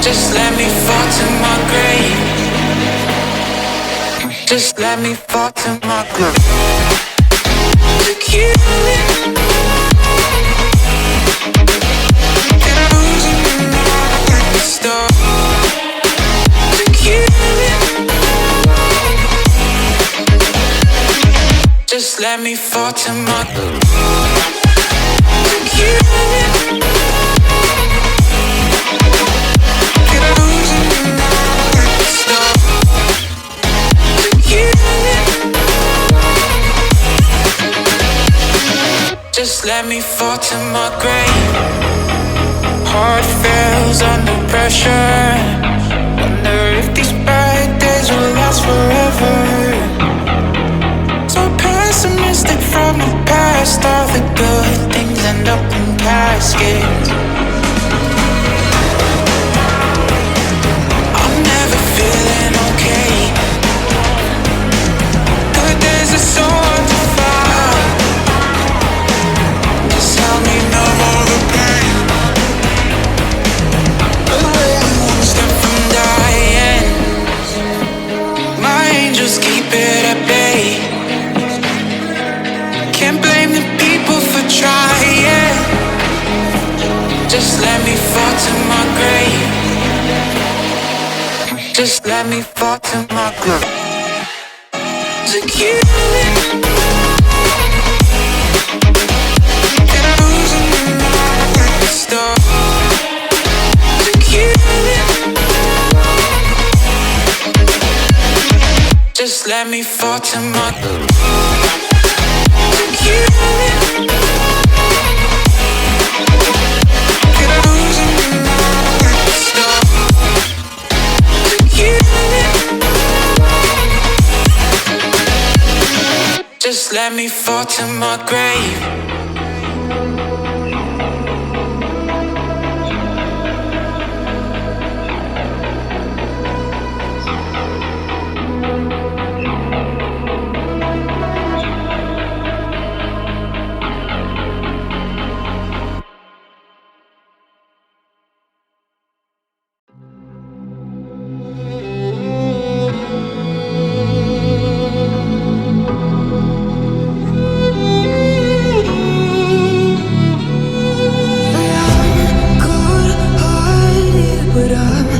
Just let me fall to my grave. Just let me fall to my grave. Took you just let me fall to my just let me fall to my grave. Heart fails under pressure. Wonder if these bad days will last forever. So pessimistic from the past. All the good things end up in caskets. I'm never feeling okay. Good days are so hard to find. Just help me know all the pain. I'm one step from dying. My angels keep it at bay. Can't blame the people for trying. Just let me fall to my grave. Just let me fall to my grave. Took you just let me fall to my just let me fall to my grave. But I'm